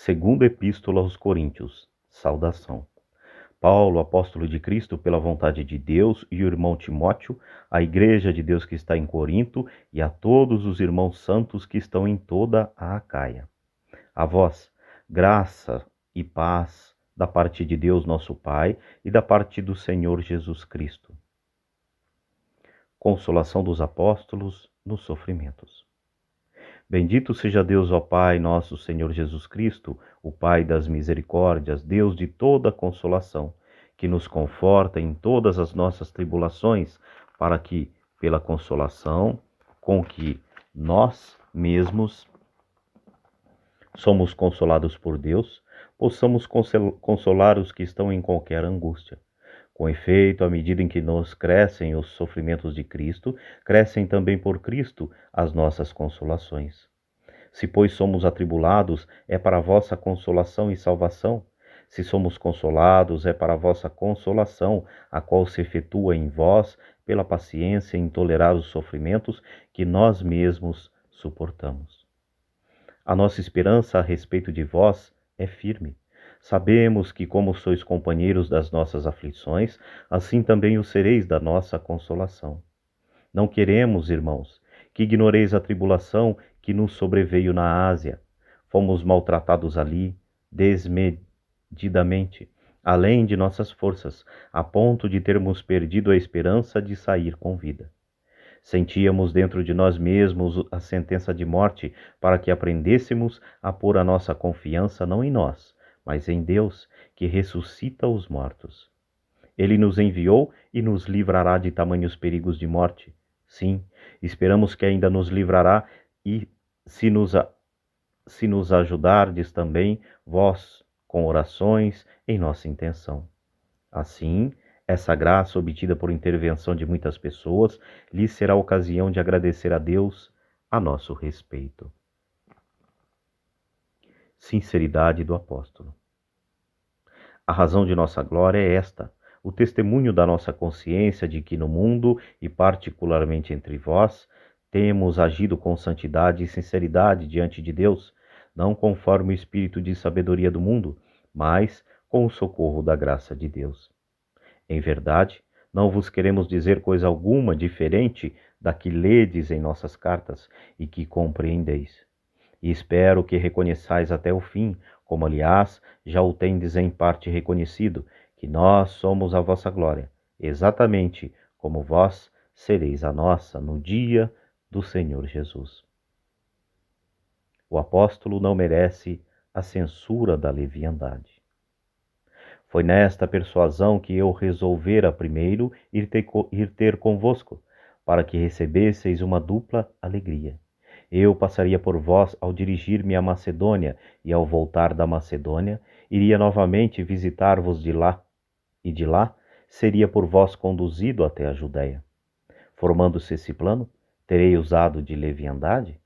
Segunda Epístola aos Coríntios. Saudação. Paulo, apóstolo de Cristo pela vontade de Deus, e o irmão Timóteo, à igreja de Deus que está em Corinto, e a todos os irmãos santos que estão em toda a Acaia. A vós, graça e paz da parte de Deus nosso Pai e da parte do Senhor Jesus Cristo. Consolação dos apóstolos nos sofrimentos. Bendito seja Deus, ó Pai, nosso Senhor Jesus Cristo, o Pai das misericórdias, Deus de toda consolação, que nos conforta em todas as nossas tribulações, para que, pela consolação com que nós mesmos somos consolados por Deus, possamos consolar os que estão em qualquer angústia. Com efeito, à medida em que nos crescem os sofrimentos de Cristo, crescem também por Cristo as nossas consolações. Se, pois, somos atribulados, é para a vossa consolação e salvação. Se somos consolados, é para a vossa consolação, a qual se efetua em vós pela paciência em tolerar os sofrimentos que nós mesmos suportamos. A nossa esperança a respeito de vós é firme. Sabemos que, como sois companheiros das nossas aflições, assim também o sereis da nossa consolação. Não queremos, irmãos, que ignoreis a tribulação que nos sobreveio na Ásia. Fomos maltratados ali, desmedidamente, além de nossas forças, a ponto de termos perdido a esperança de sair com vida. Sentíamos dentro de nós mesmos a sentença de morte para que aprendêssemos a pôr a nossa confiança não em nós, mas em Deus, que ressuscita os mortos. Ele nos enviou e nos livrará de tamanhos perigos de morte. Sim, esperamos que ainda nos livrará e, se nos ajudardes também, vós, com orações, em nossa intenção. Assim, essa graça obtida por intervenção de muitas pessoas lhe será ocasião de agradecer a Deus a nosso respeito. Sinceridade do apóstolo. A razão de nossa glória é esta: o testemunho da nossa consciência de que no mundo, e particularmente entre vós, temos agido com santidade e sinceridade diante de Deus, não conforme o espírito de sabedoria do mundo, mas com o socorro da graça de Deus. Em verdade, não vos queremos dizer coisa alguma diferente da que ledes em nossas cartas e que compreendeis. E espero que reconheçais até o fim, como aliás já o tendes em parte reconhecido, que nós somos a vossa glória, exatamente como vós sereis a nossa no dia do Senhor Jesus. O apóstolo não merece a censura da leviandade. Foi nesta persuasão que eu resolvera primeiro ir ter convosco, para que recebesseis uma dupla alegria. Eu passaria por vós ao dirigir-me à Macedônia, e ao voltar da Macedônia, iria novamente visitar-vos de lá, e de lá seria por vós conduzido até a Judéia. Formando-se esse plano, terei usado de leviandade?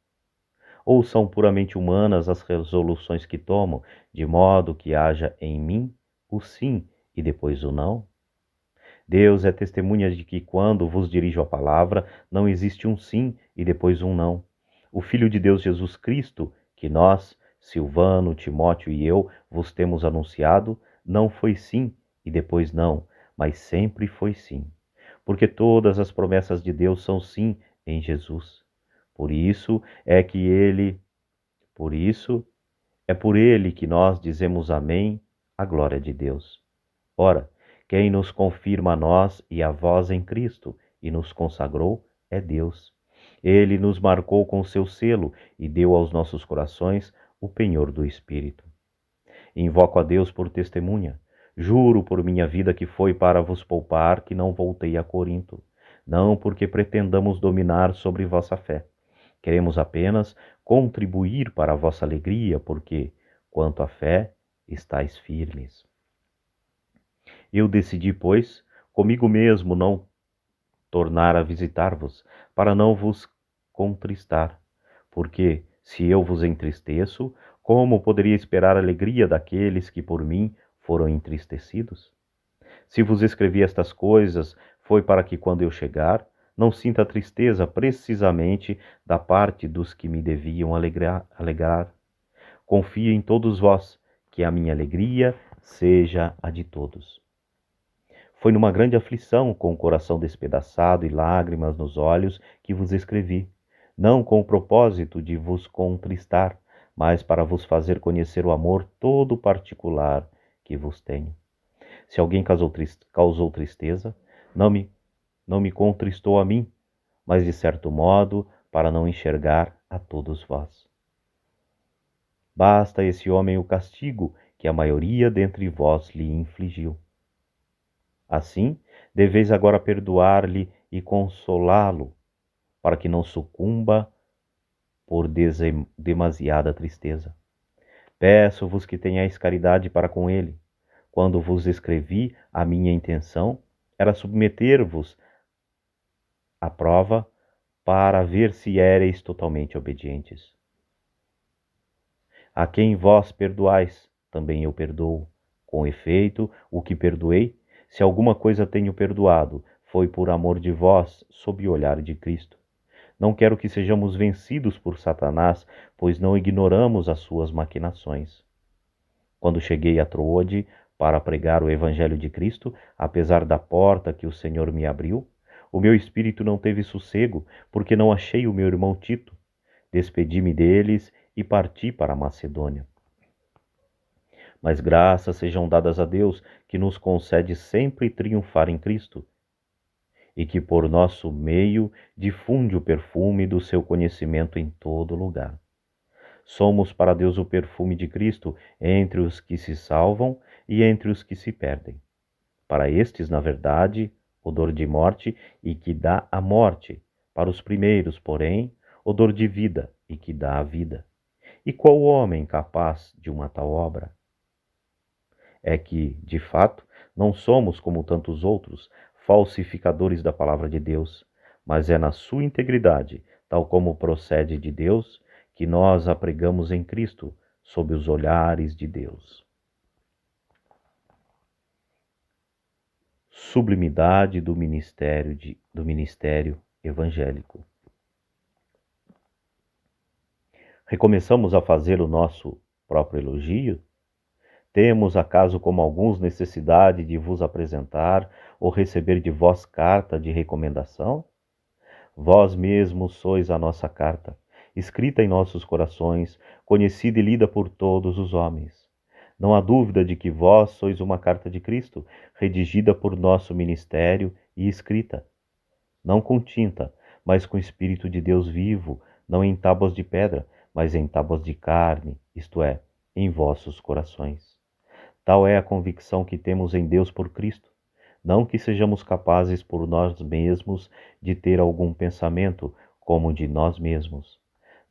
Ou são puramente humanas as resoluções que tomo, de modo que haja em mim o sim e depois o não? Deus é testemunha de que, quando vos dirijo a palavra, não existe um sim e depois um não. O Filho de Deus Jesus Cristo, que nós, Silvano, Timóteo e eu, vos temos anunciado, não foi sim e depois não, mas sempre foi sim. Porque todas as promessas de Deus são sim em Jesus. Por isso é por ele que nós dizemos amém, a glória de Deus. Ora, quem nos confirma a nós e a vós em Cristo e nos consagrou é Deus. Ele nos marcou com seu selo e deu aos nossos corações o penhor do Espírito. Invoco a Deus por testemunha. Juro por minha vida que foi para vos poupar que não voltei a Corinto, não porque pretendamos dominar sobre vossa fé. Queremos apenas contribuir para a vossa alegria, porque, quanto à fé, estáis firmes. Eu decidi, pois, comigo mesmo não tornar a visitar-vos, para não vos contristar, porque, se eu vos entristeço, como poderia esperar a alegria daqueles que por mim foram entristecidos? Se vos escrevi estas coisas, foi para que, quando eu chegar, não sinta tristeza precisamente da parte dos que me deviam alegrar. Confio em todos vós, que a minha alegria seja a de todos. Foi numa grande aflição, com o coração despedaçado e lágrimas nos olhos, que vos escrevi, não com o propósito de vos contristar, mas para vos fazer conhecer o amor todo particular que vos tenho. Se alguém causou tristeza, não me contristou a mim, mas de certo modo para não enxergar a todos vós. Basta esse homem o castigo que a maioria dentre vós lhe infligiu. Assim, deveis agora perdoar-lhe e consolá-lo, para que não sucumba por demasiada tristeza. Peço-vos que tenhais caridade para com ele. Quando vos escrevi, a minha intenção era submeter-vos à prova para ver se éreis totalmente obedientes. A quem vós perdoais, também eu perdoo. Com efeito, o que perdoei, se alguma coisa tenho perdoado, foi por amor de vós, sob o olhar de Cristo. Não quero que sejamos vencidos por Satanás, pois não ignoramos as suas maquinações. Quando cheguei a Troade para pregar o Evangelho de Cristo, apesar da porta que o Senhor me abriu, o meu espírito não teve sossego, porque não achei o meu irmão Tito. Despedi-me deles e parti para a Macedônia. Mas graças sejam dadas a Deus, que nos concede sempre triunfar em Cristo, e que por nosso meio difunde o perfume do seu conhecimento em todo lugar. Somos para Deus o perfume de Cristo entre os que se salvam e entre os que se perdem. Para estes, na verdade, odor de morte e que dá a morte. Para os primeiros, porém, odor de vida e que dá a vida. E qual homem capaz de uma tal obra? É que, de fato, não somos como tantos outros, falsificadores da palavra de Deus, mas é na sua integridade, tal como procede de Deus, que nós a pregamos em Cristo, sob os olhares de Deus. Sublimidade do ministério evangélico. Recomeçamos a fazer o nosso próprio elogio? Temos, acaso, como alguns, necessidade de vos apresentar ou receber de vós carta de recomendação? Vós mesmos sois a nossa carta, escrita em nossos corações, conhecida e lida por todos os homens. Não há dúvida de que vós sois uma carta de Cristo, redigida por nosso ministério e escrita, não com tinta, mas com o Espírito de Deus vivo, não em tábuas de pedra, mas em tábuas de carne, isto é, em vossos corações. Tal é a convicção que temos em Deus por Cristo. Não que sejamos capazes por nós mesmos de ter algum pensamento como de nós mesmos.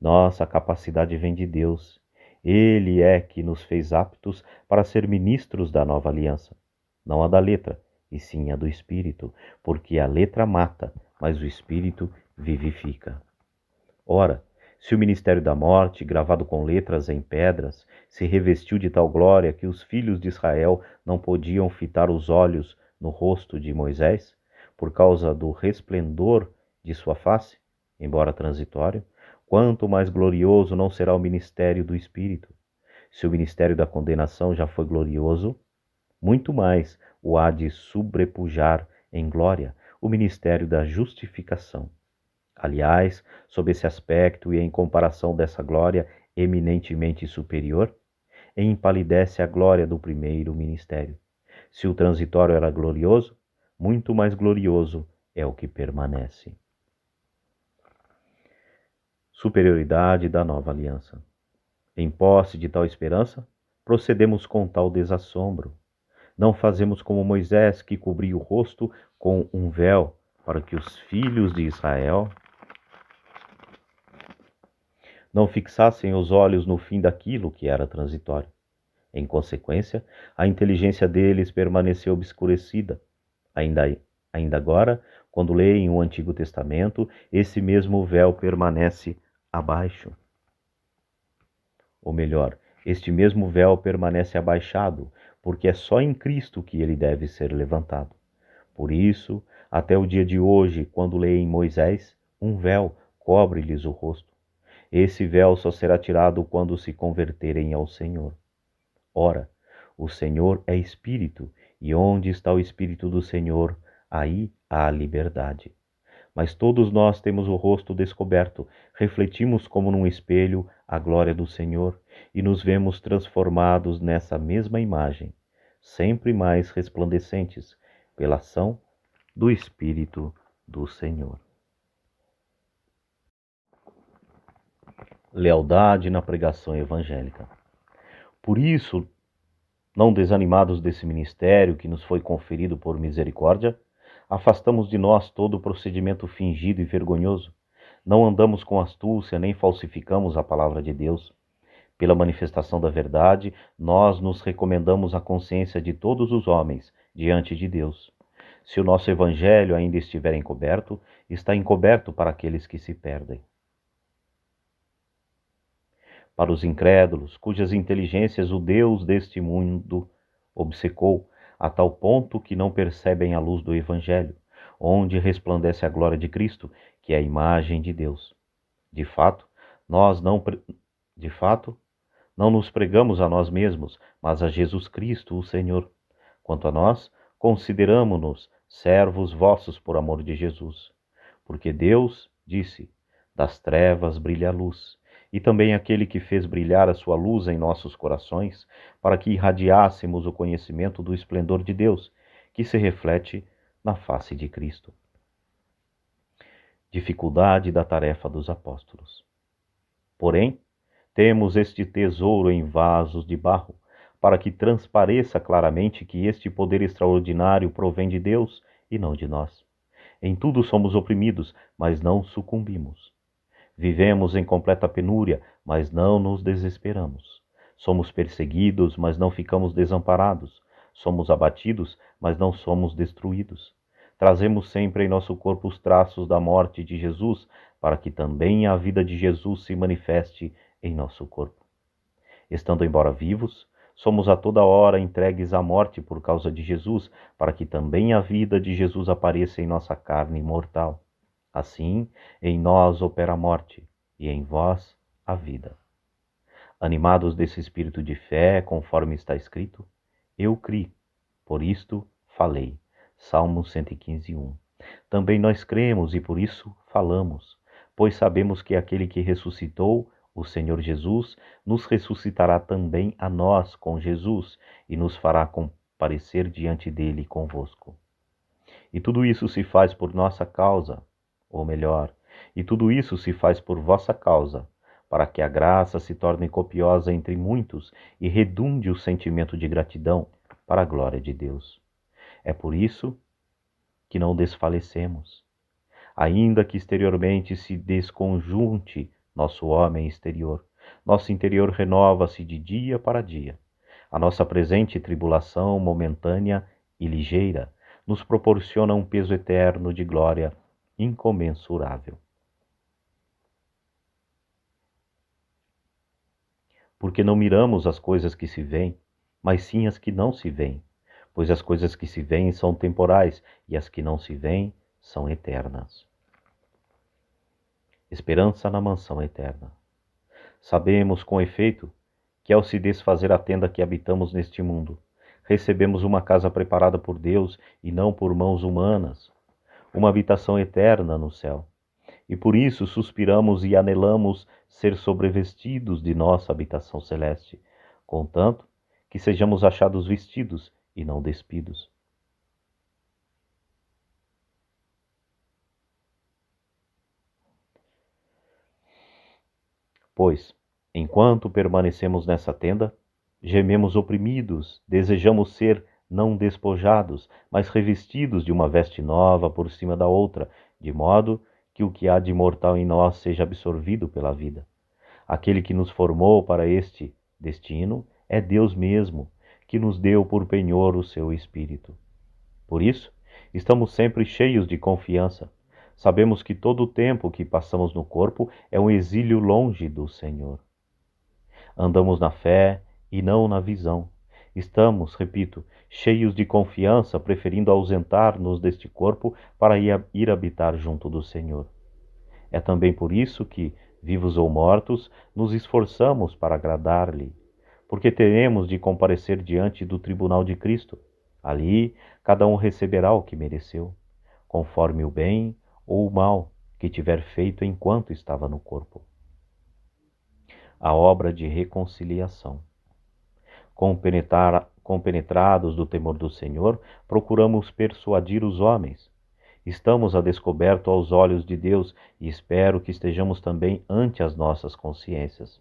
Nossa capacidade vem de Deus. Ele é que nos fez aptos para ser ministros da nova aliança. Não a da letra, e sim a do Espírito, porque a letra mata, mas o Espírito vivifica. Ora, se o ministério da morte, gravado com letras em pedras, se revestiu de tal glória que os filhos de Israel não podiam fitar os olhos no rosto de Moisés, por causa do resplendor de sua face, embora transitório, quanto mais glorioso não será o ministério do Espírito. Se o ministério da condenação já foi glorioso, muito mais o há de sobrepujar em glória o ministério da justificação. Aliás, sob esse aspecto e em comparação dessa glória eminentemente superior, empalidece a glória do primeiro ministério. Se o transitório era glorioso, muito mais glorioso é o que permanece. Superioridade da nova aliança. Em posse de tal esperança, procedemos com tal desassombro. Não fazemos como Moisés, que cobria o rosto com um véu, para que os filhos de Israel não fixassem os olhos no fim daquilo que era transitório. Em consequência, a inteligência deles permaneceu obscurecida. Ainda agora, quando leem o Antigo Testamento, esse mesmo véu permanece abaixo. Ou melhor, este mesmo véu permanece abaixado, porque é só em Cristo que ele deve ser levantado. Por isso, até o dia de hoje, quando leem Moisés, um véu cobre-lhes o rosto. Esse véu só será tirado quando se converterem ao Senhor. Ora, o Senhor é Espírito, e onde está o Espírito do Senhor, aí há liberdade. Mas todos nós temos o rosto descoberto, refletimos como num espelho a glória do Senhor e nos vemos transformados nessa mesma imagem, sempre mais resplandecentes, pela ação do Espírito do Senhor. Lealdade na pregação evangélica. Por isso, não desanimados desse ministério que nos foi conferido por misericórdia, afastamos de nós todo o procedimento fingido e vergonhoso. Não andamos com astúcia nem falsificamos a palavra de Deus. Pela manifestação da verdade, nós nos recomendamos à consciência de todos os homens diante de Deus. Se o nosso evangelho ainda estiver encoberto, está encoberto para aqueles que se perdem. Para os incrédulos, cujas inteligências o Deus deste mundo obcecou, a tal ponto que não percebem a luz do Evangelho, onde resplandece a glória de Cristo, que é a imagem de Deus. De fato, não nos pregamos a nós mesmos, mas a Jesus Cristo, o Senhor. Quanto a nós, consideramo-nos servos vossos por amor de Jesus. Porque Deus disse: das trevas brilha a luz. E também aquele que fez brilhar a sua luz em nossos corações, para que irradiássemos o conhecimento do esplendor de Deus, que se reflete na face de Cristo. Dificuldade da tarefa dos apóstolos. Porém, temos este tesouro em vasos de barro, para que transpareça claramente que este poder extraordinário provém de Deus e não de nós. Em tudo somos oprimidos, mas não sucumbimos. Vivemos em completa penúria, mas não nos desesperamos. Somos perseguidos, mas não ficamos desamparados. Somos abatidos, mas não somos destruídos. Trazemos sempre em nosso corpo os traços da morte de Jesus, para que também a vida de Jesus se manifeste em nosso corpo. Estando embora vivos, somos a toda hora entregues à morte por causa de Jesus, para que também a vida de Jesus apareça em nossa carne mortal. Assim, em nós opera a morte, e em vós a vida. Animados desse espírito de fé, conforme está escrito, eu criei, por isto falei. Salmo 115:1. Também nós cremos e por isso falamos, pois sabemos que aquele que ressuscitou, o Senhor Jesus, nos ressuscitará também a nós com Jesus e nos fará comparecer diante dele convosco. E tudo isso se faz por nossa causa, ou melhor, e tudo isso se faz por vossa causa, para que a graça se torne copiosa entre muitos e redunde o sentimento de gratidão para a glória de Deus. É por isso que não desfalecemos, ainda que exteriormente se desconjunte nosso homem exterior. Nosso interior renova-se de dia para dia. A nossa presente tribulação momentânea e ligeira nos proporciona um peso eterno de glória incomensurável. Porque não miramos as coisas que se veem, mas sim as que não se veem, pois as coisas que se veem são temporais e as que não se veem são eternas. Esperança na mansão eterna. Sabemos, com efeito, que ao se desfazer a tenda que habitamos neste mundo, recebemos uma casa preparada por Deus e não por mãos humanas, uma habitação eterna no céu. E por isso suspiramos e anelamos ser sobrevestidos de nossa habitação celeste, contanto que sejamos achados vestidos e não despidos. Pois, enquanto permanecemos nessa tenda, gememos oprimidos, desejamos ser não despojados, mas revestidos de uma veste nova por cima da outra, de modo que o que há de mortal em nós seja absorvido pela vida. Aquele que nos formou para este destino é Deus mesmo, que nos deu por penhor o seu Espírito. Por isso, estamos sempre cheios de confiança. Sabemos que todo o tempo que passamos no corpo é um exílio longe do Senhor. Andamos na fé e não na visão. Estamos, repito, cheios de confiança, preferindo ausentar-nos deste corpo para ir habitar junto do Senhor. É também por isso que, Vivos ou mortos, nos esforçamos para agradar-lhe, porque teremos de comparecer diante do tribunal de Cristo. Ali, cada um receberá o que mereceu, conforme o bem ou o mal que tiver feito enquanto estava no corpo. A obra de reconciliação. Compenetrados do temor do Senhor, procuramos persuadir os homens. Estamos a descoberto aos olhos de Deus e espero que estejamos também ante as nossas consciências.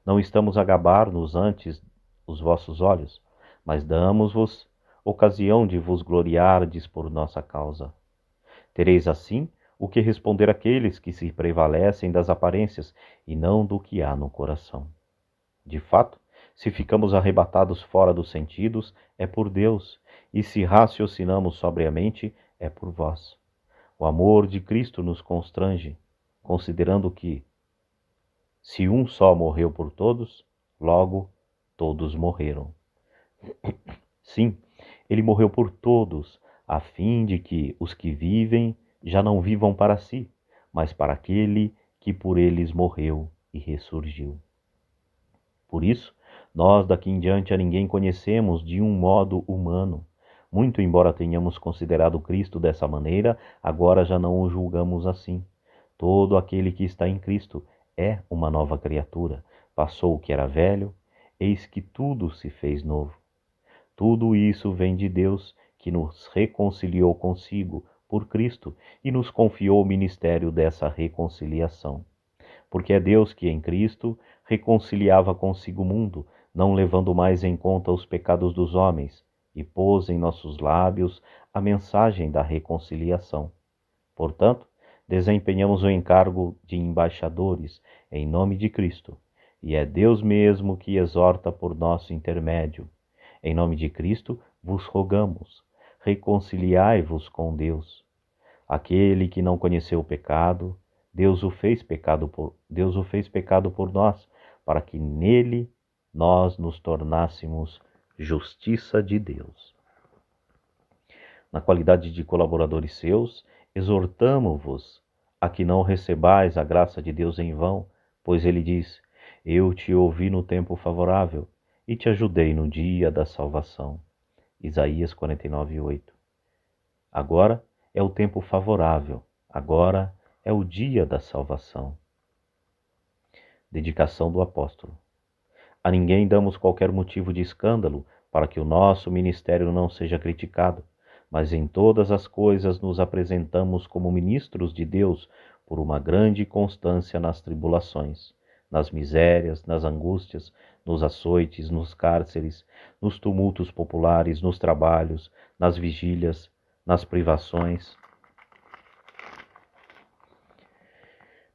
Não estamos a gabar-nos ante os vossos olhos, mas damos-vos ocasião de vos gloriardes por nossa causa. Tereis assim o que responder àqueles que se prevalecem das aparências e não do que há no coração. De fato, se ficamos arrebatados fora dos sentidos, é por Deus, e se raciocinamos sobriamente, é por vós. O amor de Cristo nos constrange, considerando que, se um só morreu por todos, logo todos morreram. Sim, ele morreu por todos, a fim de que os que vivem já não vivam para si, mas para aquele que por eles morreu e ressurgiu. Por isso, nós daqui em diante a ninguém conhecemos de um modo humano. Muito embora tenhamos considerado Cristo dessa maneira, agora já não o julgamos assim. Todo aquele que está em Cristo é uma nova criatura. Passou o que era velho, eis que tudo se fez novo. Tudo isso vem de Deus, que nos reconciliou consigo por Cristo e nos confiou o ministério dessa reconciliação. Porque é Deus que em Cristo reconciliava consigo o mundo, não levando mais em conta os pecados dos homens, e pôs em nossos lábios a mensagem da reconciliação. Portanto, desempenhamos o encargo de embaixadores em nome de Cristo, e é Deus mesmo que exorta por nosso intermédio. Em nome de Cristo vos rogamos, reconciliai-vos com Deus. Aquele que não conheceu o pecado, Deus o fez pecado por nós, para que nele nós nos tornássemos justiça de Deus. Na qualidade de colaboradores seus, exortamo-vos a que não recebais a graça de Deus em vão, pois ele diz: Eu te ouvi no tempo favorável e te ajudei no dia da salvação. Isaías 49:8. Agora é o tempo favorável, agora é o dia da salvação. Dedicação do apóstolo. A ninguém damos qualquer motivo de escândalo para que o nosso ministério não seja criticado, mas em todas as coisas nos apresentamos como ministros de Deus por uma grande constância nas tribulações, nas misérias, nas angústias, nos açoites, nos cárceres, nos tumultos populares, nos trabalhos, nas vigílias, nas privações,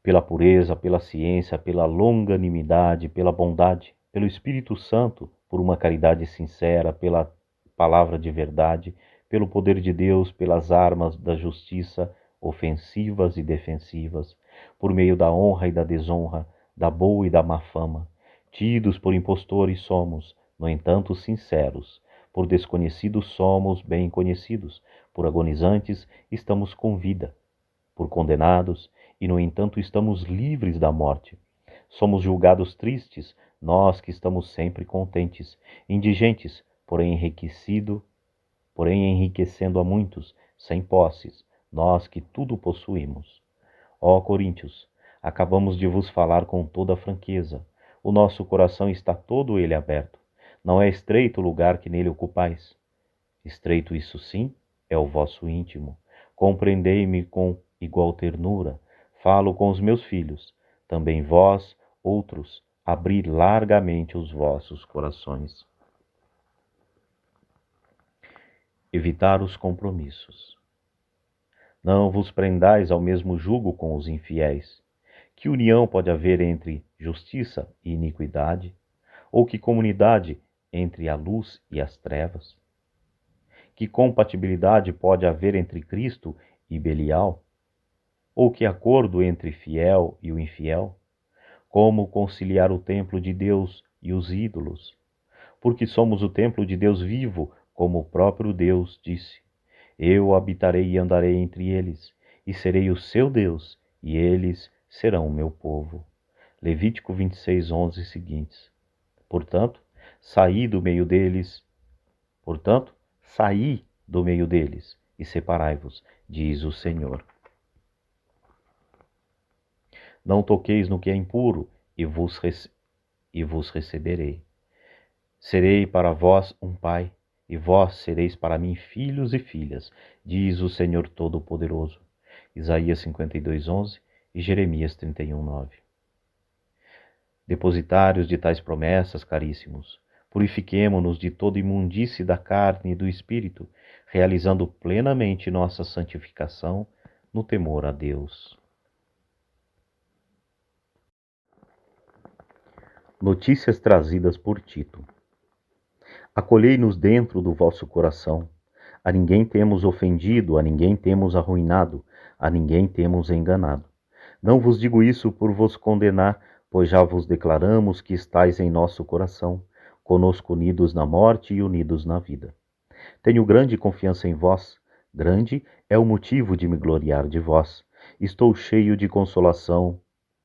pela pureza, pela ciência, pela longanimidade, pela bondade, pelo Espírito Santo, por uma caridade sincera, pela palavra de verdade, pelo poder de Deus, pelas armas da justiça, ofensivas e defensivas, por meio da honra e da desonra, da boa e da má fama. Tidos por impostores somos, no entanto, sinceros. Por desconhecidos somos bem conhecidos, por agonizantes estamos com vida, por condenados, e no entanto estamos livres da morte. Somos julgados tristes, nós que estamos sempre contentes, indigentes, porém enriquecendo a muitos, sem posses, nós que tudo possuímos. Ó Coríntios, acabamos de vos falar com toda a franqueza. O nosso coração está todo ele aberto. Não é estreito o lugar que nele ocupais. Estreito, isso sim, é o vosso íntimo. Compreendei-me com igual ternura. Falo com os meus filhos. Também vós, outros, abri largamente os vossos corações. Evitar os compromissos. Não vos prendais ao mesmo jugo com os infiéis. Que união pode haver entre justiça e iniquidade? Ou que comunidade entre a luz e as trevas? Que compatibilidade pode haver entre Cristo e Belial? Ou que acordo entre fiel e o infiel? Como conciliar o templo de Deus e os ídolos? Porque somos o templo de Deus vivo, como o próprio Deus disse: Eu habitarei e andarei entre eles, e serei o seu Deus, e eles serão o meu povo. Levítico 26:11 e seguintes. Portanto, saí do meio deles, saí do meio deles e separai-vos, diz o Senhor. Não toqueis no que é impuro e vos receberei. Serei para vós um pai, e vós sereis para mim filhos e filhas, diz o Senhor Todo-Poderoso. Isaías 52:11 e Jeremias 31:9. Depositários de tais promessas, caríssimos, purifiquemo-nos de toda imundície da carne e do espírito, realizando plenamente nossa santificação no temor a Deus. Notícias trazidas por Tito. Acolhei-nos dentro do vosso coração. A ninguém temos ofendido, a ninguém temos arruinado, a ninguém temos enganado. Não vos digo isso por vos condenar, pois já vos declaramos que estáis em nosso coração, conosco unidos na morte e unidos na vida. Tenho grande confiança em vós, grande é o motivo de me gloriar de vós. Estou cheio de consolação,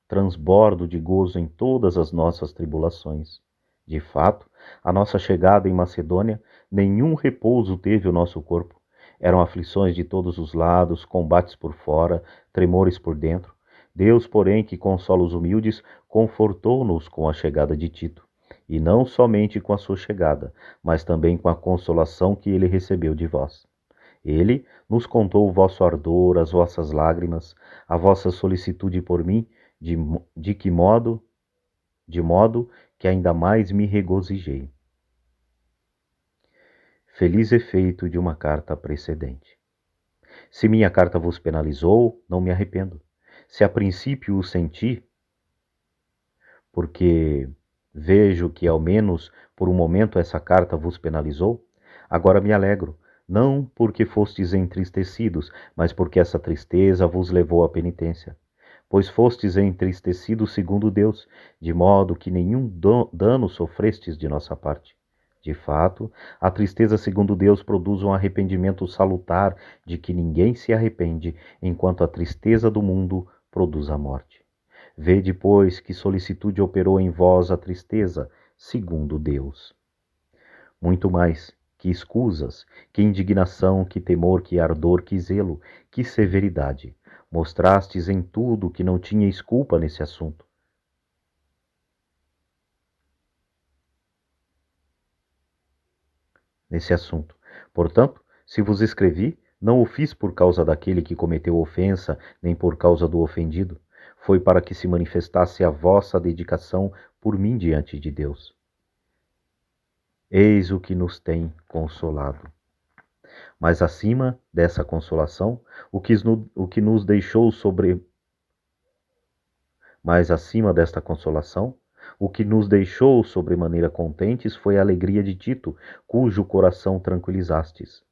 transbordo de gozo em todas as nossas tribulações. De fato, a nossa chegada em Macedônia, nenhum repouso teve o nosso corpo. Eram aflições de todos os lados, combates por fora, tremores por dentro. Deus, porém, que consola os humildes, confortou-nos com a chegada de Tito. E não somente com a sua chegada, mas também com a consolação que ele recebeu de vós. Ele nos contou o vosso ardor, as vossas lágrimas, a vossa solicitude por mim, de modo que ainda mais me regozijei. Feliz efeito de uma carta precedente. Se minha carta vos penalizou, não me arrependo. Se a princípio o senti, porque vejo que ao menos por um momento essa carta vos penalizou, agora me alegro, não porque fostes entristecidos, mas porque essa tristeza vos levou à penitência. Pois fostes entristecidos segundo Deus, de modo que nenhum dano sofrestes de nossa parte. De fato, a tristeza segundo Deus produz um arrependimento salutar, de que ninguém se arrepende, enquanto a tristeza do mundo produz a morte. Vede, pois, que solicitude operou em vós a tristeza segundo Deus. Muito mais, que escusas, que indignação, que temor, que ardor, que zelo, que severidade. Mostrastes em tudo que não tinhais culpa nesse assunto. Portanto, se vos escrevi, não o fiz por causa daquele que cometeu ofensa, nem por causa do ofendido. Foi para que se manifestasse a vossa dedicação por mim diante de Deus. Eis o que nos tem consolado. Mas acima dessa consolação, Mas acima desta consolação, o que nos deixou sobremaneira contentes foi a alegria de Tito, cujo coração tranquilizastes.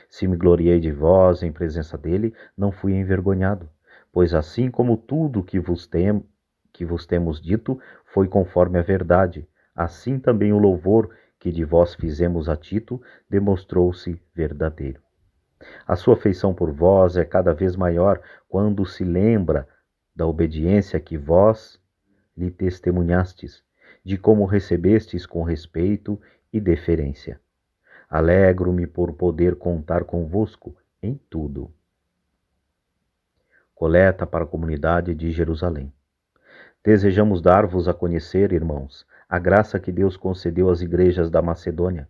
Se me gloriei de vós em presença dele, não fui envergonhado, pois assim como tudo que vos temos dito foi conforme a verdade, assim também o louvor que de vós fizemos a Tito demonstrou-se verdadeiro. A sua afeição por vós é cada vez maior quando se lembra da obediência que vós lhe testemunhastes, de como recebestes com respeito e deferência. Alegro-me por poder contar convosco em tudo. Coleta para a comunidade de Jerusalém. Desejamos dar-vos a conhecer, irmãos, a graça que Deus concedeu às igrejas da Macedônia.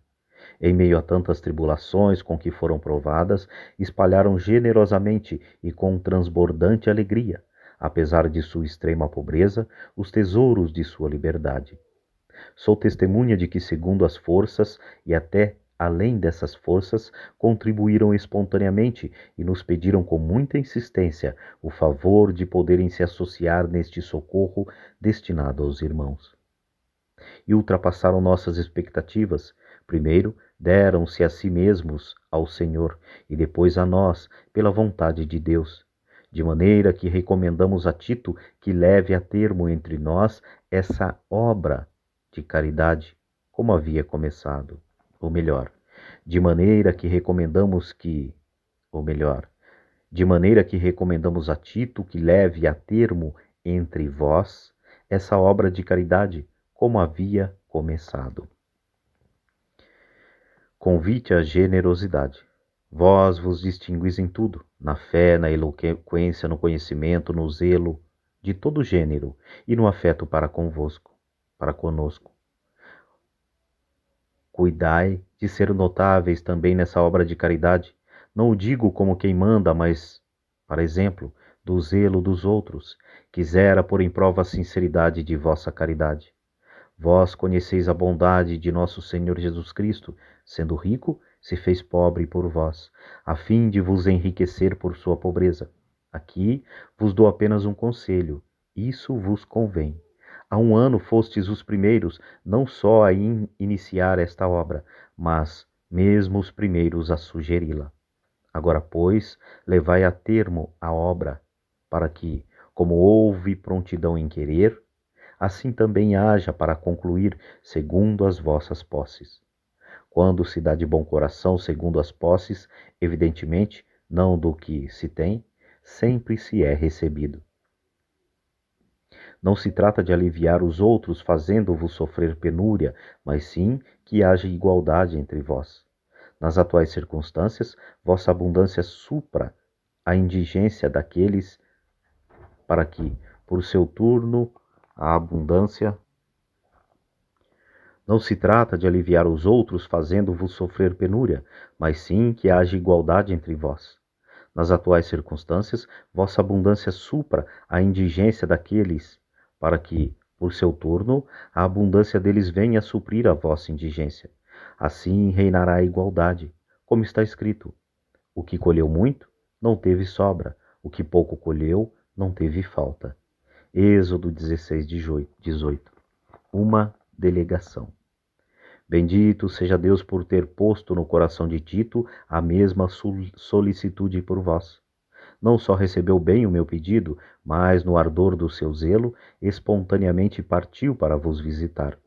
Em meio a tantas tribulações com que foram provadas, espalharam generosamente e com transbordante alegria, apesar de sua extrema pobreza, os tesouros de sua liberdade. Sou testemunha de que, segundo as forças e até além dessas forças, contribuíram espontaneamente e nos pediram com muita insistência o favor de poderem se associar neste socorro destinado aos irmãos. E ultrapassaram nossas expectativas. Primeiro, deram-se a si mesmos ao Senhor e depois a nós, pela vontade de Deus. De maneira que recomendamos a Tito que leve a termo entre nós essa obra de caridade, como havia começado. De maneira que recomendamos a Tito que leve a termo entre vós essa obra de caridade, como havia começado. Convite à generosidade. Vós vos distinguis em tudo, na fé, na eloquência, no conhecimento, no zelo, de todo gênero, e no afeto para conosco. Cuidai de ser notáveis também nessa obra de caridade. Não o digo como quem manda, mas, para exemplo, do zelo dos outros, quisera pôr em prova a sinceridade de vossa caridade. Vós conheceis a bondade de nosso Senhor Jesus Cristo, sendo rico, se fez pobre por vós, a fim de vos enriquecer por sua pobreza. Aqui vos dou apenas um conselho, isso vos convém. Há 1 ano fostes os primeiros, não só a iniciar esta obra, mas mesmo os primeiros a sugeri-la. Agora, pois, levai a termo a obra, para que, como houve prontidão em querer, assim também haja para concluir segundo as vossas posses. Quando se dá de bom coração segundo as posses, evidentemente, não do que se tem, sempre se é recebido. Não se trata de aliviar os outros fazendo-vos sofrer penúria, mas sim que haja igualdade entre vós. Nas atuais circunstâncias, vossa abundância supra a indigência daqueles para que, por seu turno, a abundância. Não se trata de aliviar os outros fazendo-vos sofrer penúria, mas sim que haja igualdade entre vós. Nas atuais circunstâncias, vossa abundância supra a indigência daqueles, para que, por seu turno, a abundância deles venha a suprir a vossa indigência. Assim reinará a igualdade, como está escrito: o que colheu muito, não teve sobra, o que pouco colheu, não teve falta. Êxodo 16:18. Uma delegação. Bendito seja Deus por ter posto no coração de Tito a mesma solicitude por vós. Não só recebeu bem o meu pedido, mas no ardor do seu zelo, espontaneamente partiu para vos visitar.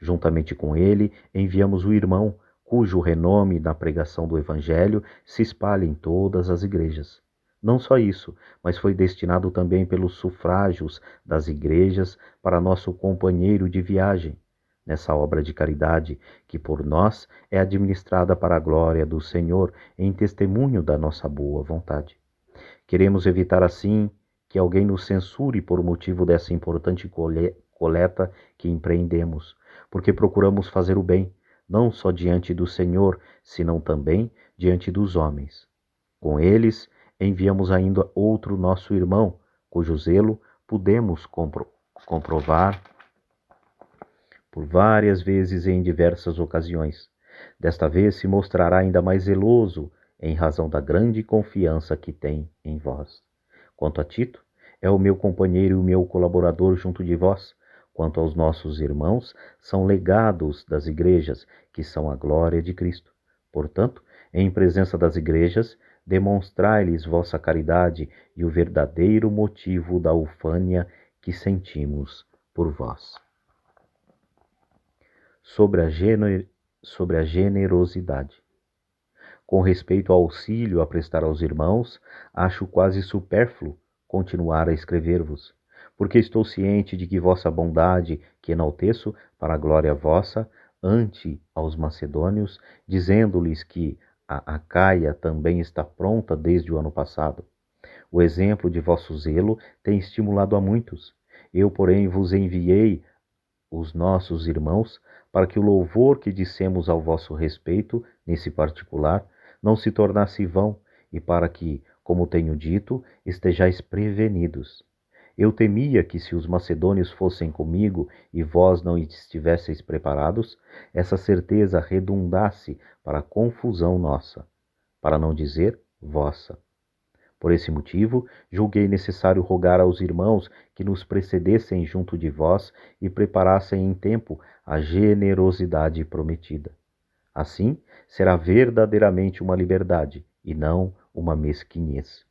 Juntamente com ele, enviamos o irmão, cujo renome na pregação do Evangelho se espalha em todas as igrejas. Não só isso, mas foi destinado também pelos sufrágios das igrejas para nosso companheiro de viagem, nessa obra de caridade que por nós é administrada para a glória do Senhor em testemunho da nossa boa vontade. Queremos evitar assim que alguém nos censure por motivo dessa importante coleta que empreendemos, porque procuramos fazer o bem, não só diante do Senhor, senão também diante dos homens. Com eles, enviamos ainda outro nosso irmão, cujo zelo pudemos comprovar por várias vezes e em diversas ocasiões. Desta vez se mostrará ainda mais zeloso, em razão da grande confiança que tem em vós. Quanto a Tito, é o meu companheiro e o meu colaborador junto de vós. Quanto aos nossos irmãos, são legados das igrejas, que são a glória de Cristo. Portanto, em presença das igrejas, demonstrai-lhes vossa caridade e o verdadeiro motivo da ufânia que sentimos por vós. Sobre a generosidade. Com respeito ao auxílio a prestar aos irmãos, acho quase supérfluo continuar a escrever-vos, porque estou ciente de que vossa bondade, que enalteço para a glória vossa, ante aos macedônios, dizendo-lhes que a Acaia também está pronta desde o ano passado. O exemplo de vosso zelo tem estimulado a muitos. Eu, porém, vos enviei os nossos irmãos, para que o louvor que dissemos ao vosso respeito, nesse particular, não se tornasse vão, e para que, como tenho dito, estejais prevenidos. Eu temia que, se os macedônios fossem comigo e vós não estivesseis preparados, essa certeza redundasse para a confusão nossa, para não dizer vossa. Por esse motivo, julguei necessário rogar aos irmãos que nos precedessem junto de vós e preparassem em tempo a generosidade prometida. Assim, será verdadeiramente uma liberdade e não uma mesquinhez.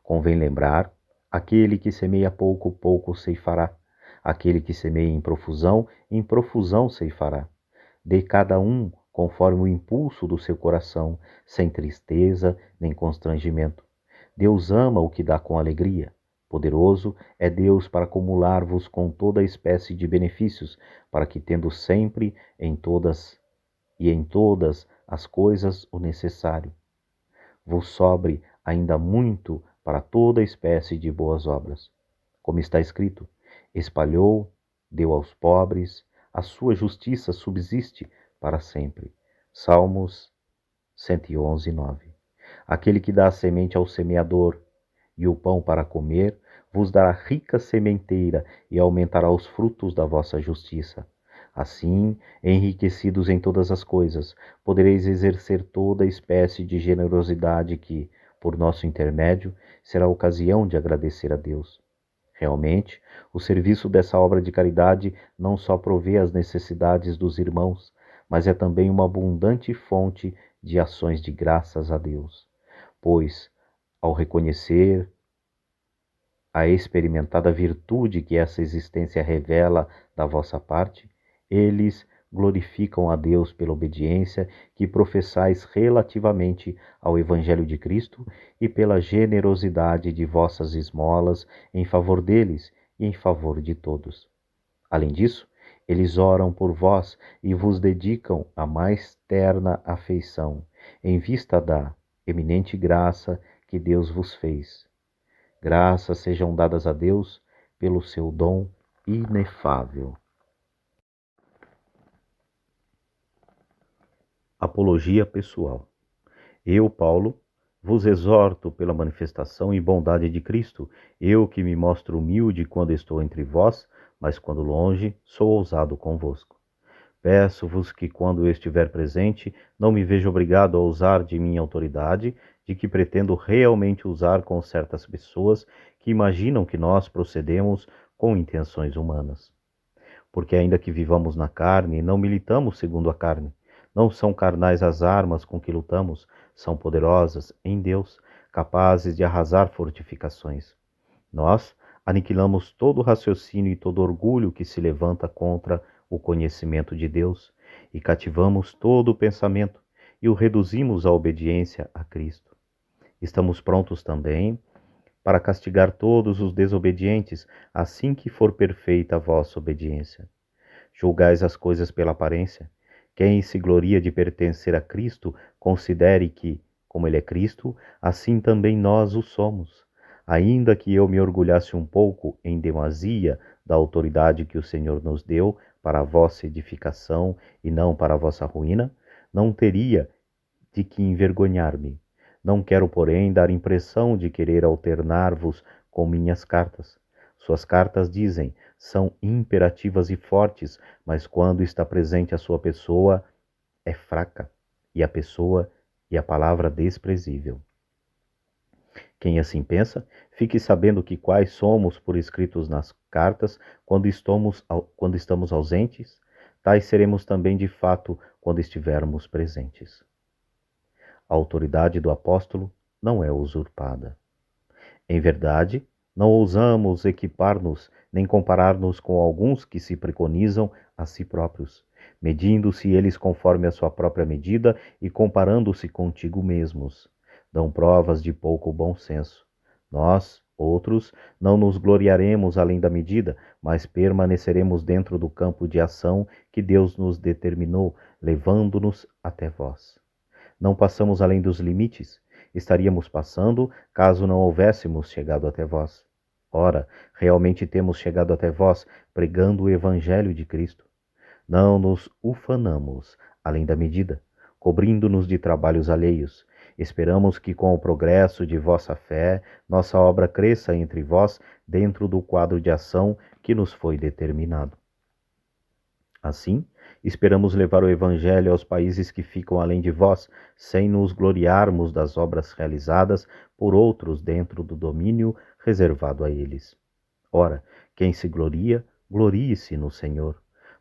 Convém lembrar, aquele que semeia pouco, pouco ceifará. Aquele que semeia em profusão ceifará. Dê cada um conforme o impulso do seu coração, sem tristeza nem constrangimento. Deus ama o que dá com alegria. Poderoso é Deus para acumular-vos com toda espécie de benefícios, para que, tendo sempre em todas as coisas o necessário, vos sobre ainda muito para toda espécie de boas obras. Como está escrito: espalhou, deu aos pobres, a sua justiça subsiste para sempre. Salmos 111, 9. Aquele que dá a semente ao semeador e o pão para comer, vos dará rica sementeira e aumentará os frutos da vossa justiça. Assim, enriquecidos em todas as coisas, podereis exercer toda espécie de generosidade que, por nosso intermédio, será ocasião de agradecer a Deus. Realmente, o serviço dessa obra de caridade não só provê as necessidades dos irmãos, mas é também uma abundante fonte de ações de graças a Deus. Pois, ao reconhecer a experimentada virtude que essa existência revela da vossa parte, eles glorificam a Deus pela obediência que professais relativamente ao Evangelho de Cristo e pela generosidade de vossas esmolas em favor deles e em favor de todos. Além disso, eles oram por vós e vos dedicam a mais terna afeição, em vista da eminente graça que Deus vos fez. Graças sejam dadas a Deus pelo seu dom inefável. Apologia pessoal. Eu, Paulo, vos exorto pela manifestação e bondade de Cristo, eu que me mostro humilde quando estou entre vós, mas quando longe, sou ousado convosco. Peço-vos que, quando eu estiver presente, não me veja obrigado a usar de minha autoridade, de que pretendo realmente usar com certas pessoas que imaginam que nós procedemos com intenções humanas. Porque ainda que vivamos na carne, não militamos segundo a carne. Não são carnais as armas com que lutamos, são poderosas em Deus, capazes de arrasar fortificações. Nós aniquilamos todo raciocínio e todo orgulho que se levanta contra o conhecimento de Deus, e cativamos todo o pensamento e o reduzimos à obediência a Cristo. Estamos prontos também para castigar todos os desobedientes, assim que for perfeita a vossa obediência. Julgais as coisas pela aparência. Quem se gloria de pertencer a Cristo, considere que, como Ele é Cristo, assim também nós o somos. Ainda que eu me orgulhasse um pouco, em demasia, da autoridade que o Senhor nos deu para a vossa edificação e não para a vossa ruína, não teria de que envergonhar-me. Não quero, porém, dar impressão de querer alternar-vos com minhas cartas. Suas cartas, dizem, são imperativas e fortes, mas quando está presente a sua pessoa, é fraca, e a pessoa e a palavra desprezível. Quem assim pensa, fique sabendo que quais somos por escritos nas cartas quando estamos ausentes, tais seremos também de fato quando estivermos presentes. A autoridade do apóstolo não é usurpada. Em verdade, não ousamos equipar-nos nem comparar-nos com alguns que se preconizam a si próprios, medindo-se eles conforme a sua própria medida e comparando-se contigo mesmos. Dão provas de pouco bom senso. Nós, outros, não nos gloriaremos além da medida, mas permaneceremos dentro do campo de ação que Deus nos determinou, levando-nos até vós. Não passamos além dos limites, estaríamos passando caso não houvéssemos chegado até vós. Ora, realmente temos chegado até vós, pregando o Evangelho de Cristo. Não nos ufanamos além da medida, cobrindo-nos de trabalhos alheios. Esperamos que, com o progresso de vossa fé, nossa obra cresça entre vós dentro do quadro de ação que nos foi determinado. Assim, esperamos levar o Evangelho aos países que ficam além de vós, sem nos gloriarmos das obras realizadas por outros dentro do domínio reservado a eles. Ora, quem se gloria, glorie-se no Senhor,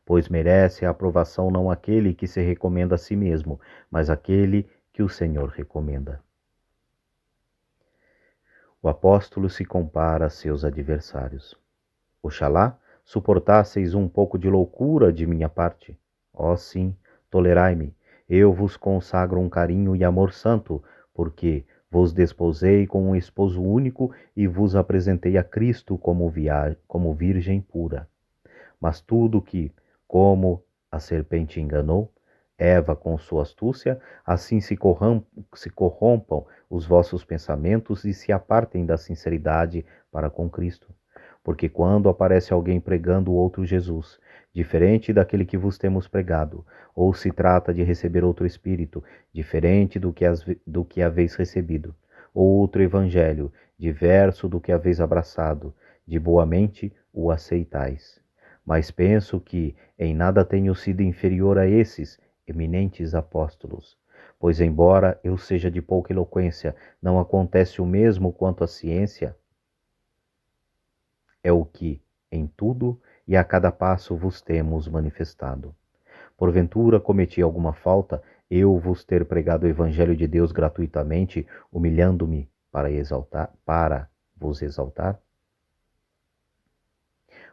pois merece a aprovação não aquele que se recomenda a si mesmo, mas aquele que o Senhor recomenda. O apóstolo se compara a seus adversários. Oxalá suportasseis um pouco de loucura de minha parte. Ó sim, tolerai-me, eu vos consagro um carinho e amor santo, porque Vos desposei com um esposo único e vos apresentei a Cristo como virgem pura. Mas tudo que, como a serpente enganou Eva com sua astúcia, assim se corrompam os vossos pensamentos e se apartem da sinceridade para com Cristo. Porque quando aparece alguém pregando outro Jesus, diferente daquele que vos temos pregado, ou se trata de receber outro Espírito, diferente do que haveis recebido, ou outro Evangelho, diverso do que haveis abraçado, de boa mente o aceitais. Mas penso que em nada tenho sido inferior a esses eminentes apóstolos. Pois, embora eu seja de pouca eloquência, não acontece o mesmo quanto a ciência? É o que, em tudo e a cada passo vos temos manifestado. Porventura cometi alguma falta, eu vos ter pregado o Evangelho de Deus gratuitamente, humilhando-me para vos exaltar?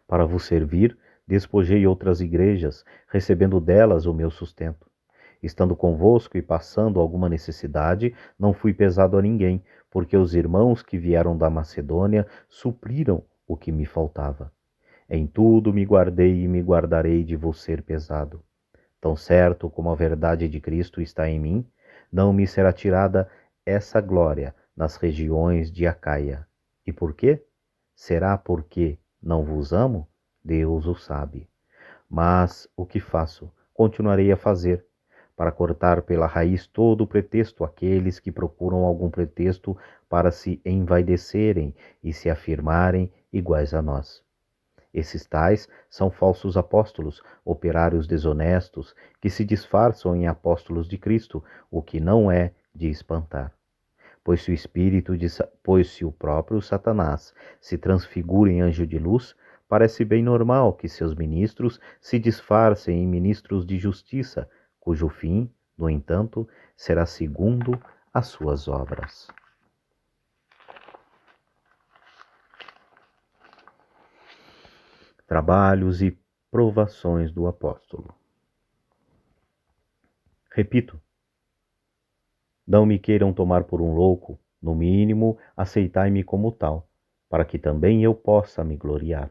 Para vos servir, despojei outras igrejas, recebendo delas o meu sustento. Estando convosco e passando alguma necessidade, não fui pesado a ninguém, porque os irmãos que vieram da Macedônia supriram o que me faltava. Em tudo me guardei e me guardarei de vos ser pesado. Tão certo como a verdade de Cristo está em mim, não me será tirada essa glória nas regiões de Acaia. E por quê? Será porque não vos amo? Deus o sabe. Mas o que faço? Continuarei a fazer, para cortar pela raiz todo o pretexto àqueles que procuram algum pretexto para se envaidecerem e se afirmarem iguais a nós. Esses tais são falsos apóstolos, operários desonestos, que se disfarçam em apóstolos de Cristo, o que não é de espantar. Pois se o próprio Satanás se transfigura em anjo de luz, parece bem normal que seus ministros se disfarcem em ministros de justiça, cujo fim, no entanto, será segundo as suas obras. Trabalhos e provações do apóstolo. Repito, não me queiram tomar por um louco, no mínimo, aceitai-me como tal, para que também eu possa me gloriar.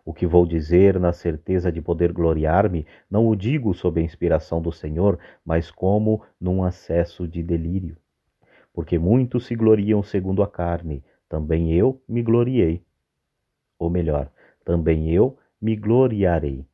O que vou dizer na certeza de poder gloriar-me, não o digo sob a inspiração do Senhor, mas como num acesso de delírio. Porque muitos se gloriam segundo a carne, também eu me gloriei. Ou melhor, também eu me gloriarei.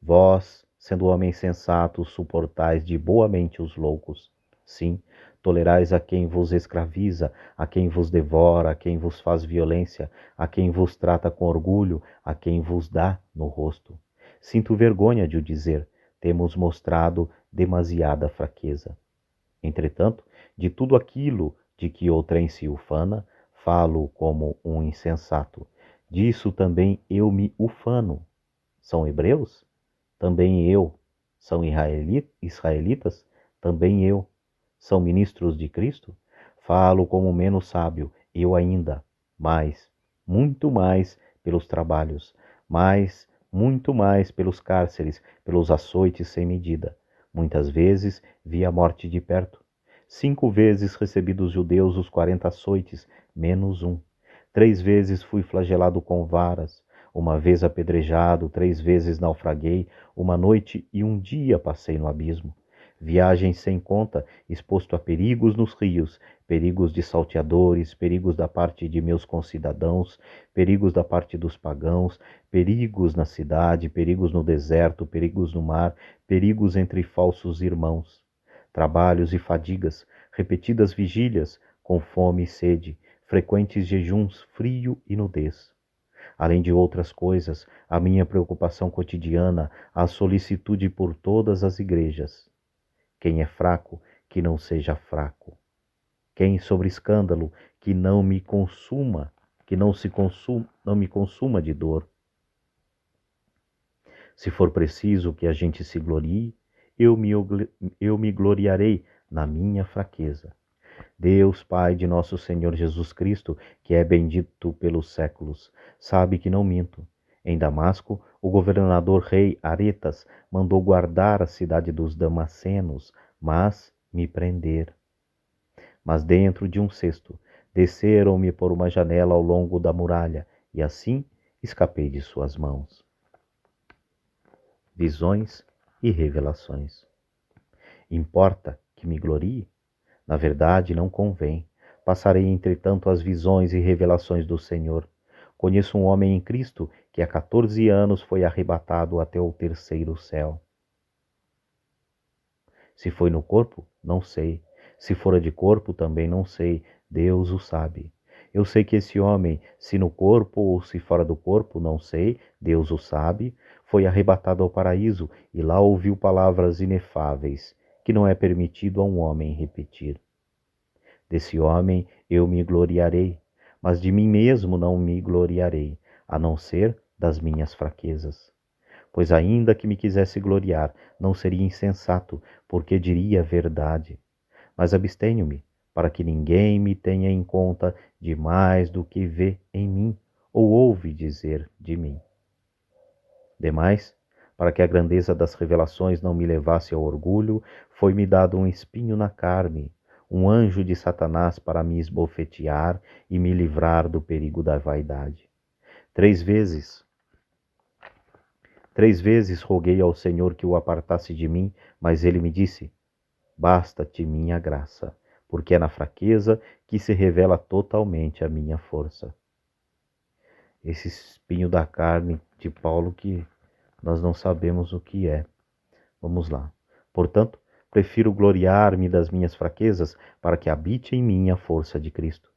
Vós, sendo homens sensatos, suportais de boa mente os loucos. Sim, tolerais a quem vos escraviza, a quem vos devora, a quem vos faz violência, a quem vos trata com orgulho, a quem vos dá no rosto. Sinto vergonha de o dizer, temos mostrado demasiada fraqueza. Entretanto, de tudo aquilo de que outrem se ufana, falo como um insensato. Disso também eu me ufano. São hebreus? Também eu. São israelitas? Também eu. São ministros de Cristo? Falo como menos sábio, eu ainda. Mais, muito mais pelos trabalhos, muito mais pelos cárceres, pelos açoites sem medida. Muitas vezes vi a morte de perto. 5 vezes recebi dos judeus os 40 açoites, menos um. 3 vezes fui flagelado com varas. Uma vez apedrejado, 3 vezes naufraguei, uma noite e um dia passei no abismo. Viagem sem conta, exposto a perigos nos rios, perigos de salteadores, perigos da parte de meus concidadãos, perigos da parte dos pagãos, perigos na cidade, perigos no deserto, perigos no mar, perigos entre falsos irmãos. Trabalhos e fadigas, repetidas vigílias, com fome e sede, frequentes jejuns, frio e nudez. Além de outras coisas, a minha preocupação cotidiana, a solicitude por todas as igrejas. Quem é fraco, que não seja fraco. Quem sobre escândalo, que não me consuma, não me consuma de dor. Se for preciso que a gente se glorie, eu me gloriarei na minha fraqueza. Deus, Pai de nosso Senhor Jesus Cristo, que é bendito pelos séculos, sabe que não minto. Em Damasco, o governador rei Aretas mandou guardar a cidade dos Damascenos, mas me prender. mas dentro de um cesto. Desceram-me por uma janela ao longo da muralha, e assim escapei de suas mãos. Visões e revelações. Importa que me glorie? Na verdade, não convém. Passarei, entretanto, as visões e revelações do Senhor. Conheço um homem em Cristo que há 14 anos foi arrebatado até o terceiro céu. Se foi no corpo, não sei. Se fora de corpo, também não sei. Deus o sabe. Eu sei que esse homem, se no corpo ou se fora do corpo, não sei, Deus o sabe, foi arrebatado ao paraíso e lá ouviu palavras inefáveis, que não é permitido a um homem repetir. Desse homem eu me gloriarei, mas de mim mesmo não me gloriarei, a não ser das minhas fraquezas. Pois ainda que me quisesse gloriar, não seria insensato, porque diria a verdade. Mas abstenho-me, para que ninguém me tenha em conta de mais do que vê em mim, ou ouve dizer de mim. Demais, para que a grandeza das revelações não me levasse ao orgulho, foi-me dado um espinho na carne, um anjo de Satanás para me esbofetear e me livrar do perigo da vaidade. Três vezes roguei ao Senhor que o apartasse de mim, mas ele me disse: basta-te minha graça, porque é na fraqueza que se revela totalmente a minha força. Esse espinho da carne de Paulo que nós não sabemos o que é. Vamos lá. Portanto, prefiro gloriar-me das minhas fraquezas para que habite em mim a força de Cristo.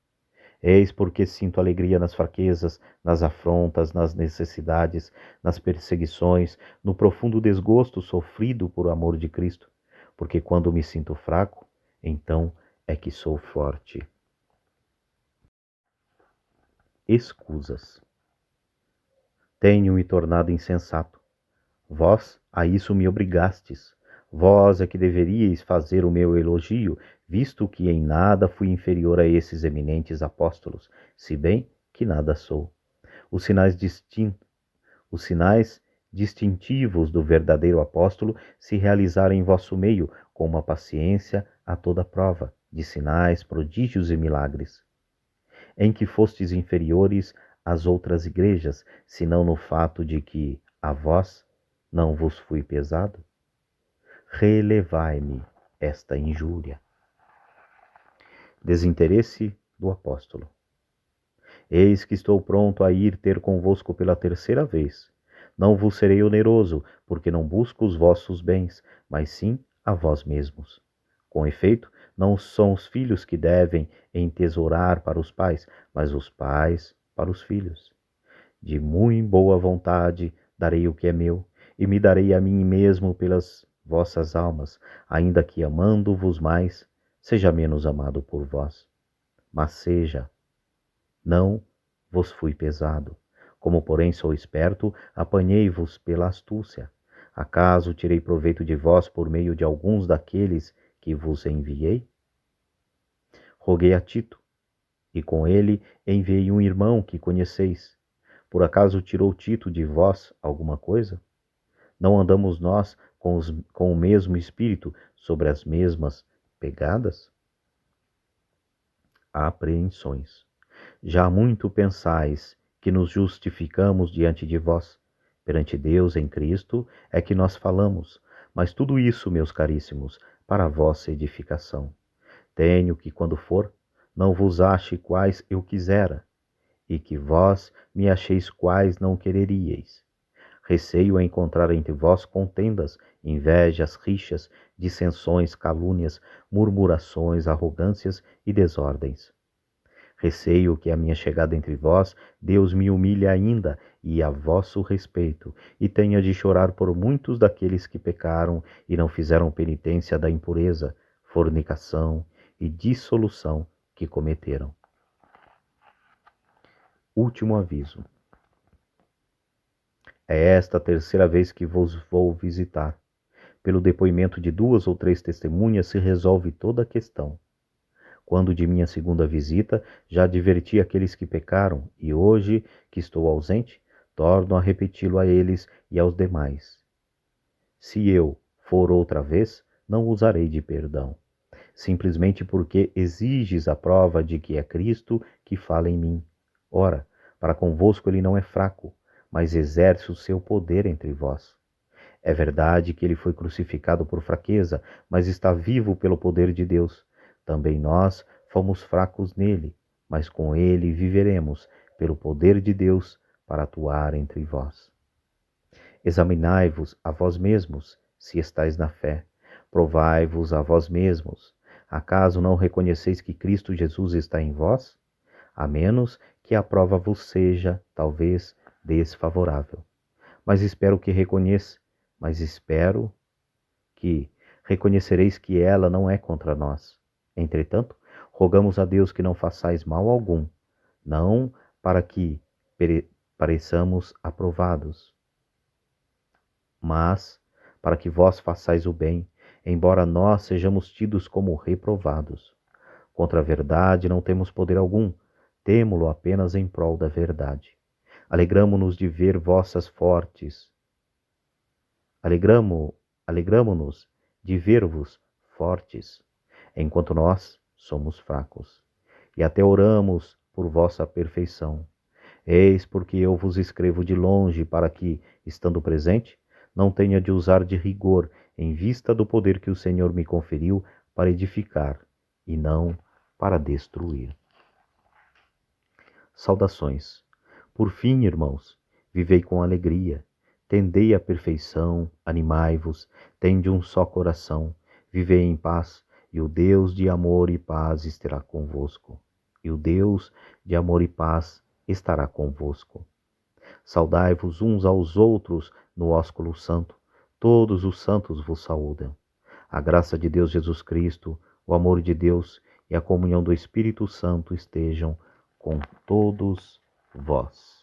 Eis porque sinto alegria nas fraquezas, nas afrontas, nas necessidades, nas perseguições, no profundo desgosto sofrido por amor de Cristo, porque quando me sinto fraco, então é que sou forte. Escusas. Tenho-me tornado insensato. Vós a isso me obrigastes. Vós é que deveríeis fazer o meu elogio, visto que em nada fui inferior a esses eminentes apóstolos, se bem que nada sou. Os sinais distintivos do verdadeiro apóstolo se realizaram em vosso meio, com uma paciência a toda prova, de sinais, prodígios e milagres. Em que fostes inferiores às outras igrejas, senão no fato de que, a vós, não vos fui pesado? Relevai-me esta injúria. Desinteresse do apóstolo. Eis que estou pronto a ir ter convosco pela terceira vez. Não vos serei oneroso, porque não busco os vossos bens, mas sim a vós mesmos. Com efeito, não são os filhos que devem entesourar para os pais, mas os pais para os filhos. De muito boa vontade darei o que é meu, e me darei a mim mesmo pelas vossas almas, ainda que amando-vos mais, seja menos amado por vós. Mas seja, não vos fui pesado. Como, porém, sou esperto, apanhei-vos pela astúcia. Acaso tirei proveito de vós por meio de alguns daqueles que vos enviei? Roguei a Tito, e com ele enviei um irmão que conheceis. Por acaso tirou Tito de vós alguma coisa? Não andamos nós com o mesmo espírito sobre as mesmas pegadas? Apreensões. Já muito pensais que nos justificamos diante de vós. Perante Deus em Cristo é que nós falamos, mas tudo isso, meus caríssimos, para a vossa edificação. Tenho que, quando for, não vos ache quais eu quisera, e que vós me acheis quais não quereríeis. Receio encontrar entre vós contendas, invejas, rixas, dissensões, calúnias, murmurações, arrogâncias e desordens. Receio que a minha chegada entre vós, Deus me humilhe ainda e a vosso respeito, e tenha de chorar por muitos daqueles que pecaram e não fizeram penitência da impureza, fornicação e dissolução que cometeram. Último aviso. É esta a terceira vez que vos vou visitar. Pelo depoimento de 2 ou 3 testemunhas se resolve toda a questão. Quando de minha segunda visita, já adverti aqueles que pecaram, e hoje, que estou ausente, torno a repeti-lo a eles e aos demais. Se eu for outra vez, não usarei de perdão. simplesmente porque exiges a prova de que é Cristo que fala em mim. Ora, para convosco ele não é fraco, mas exerce o seu poder entre vós. É verdade que ele foi crucificado por fraqueza, mas está vivo pelo poder de Deus. Também nós fomos fracos nele, mas com ele viveremos pelo poder de Deus para atuar entre vós. Examinai-vos a vós mesmos, se estáis na fé. Provai-vos a vós mesmos. Acaso não reconheceis que Cristo Jesus está em vós? A menos que a prova vos seja, talvez, desfavorável. Mas espero que reconhecereis que ela não é contra nós. Entretanto, rogamos a Deus que não façais mal algum, não para que pareçamos aprovados, mas para que vós façais o bem, embora nós sejamos tidos como reprovados. Contra a verdade não temos poder algum, temo-lo apenas em prol da verdade. Alegramo-nos de ver vossas fortes. Alegramo-nos de ver-vos fortes, enquanto nós somos fracos. E até oramos por vossa perfeição. Eis porque eu vos escrevo de longe, para que, estando presente, não tenha de usar de rigor, em vista do poder que o Senhor me conferiu para edificar, e não para destruir. Saudações. Por fim, irmãos, vivei com alegria, tendei à perfeição, animai-vos, tende um só coração, vivei em paz, e o Deus de amor e paz estará convosco. E o Deus de amor e paz estará convosco. Saudai-vos uns aos outros no ósculo santo. Todos os santos vos saúdam. A graça de Deus Jesus Cristo, o amor de Deus e a comunhão do Espírito Santo estejam com todos vós.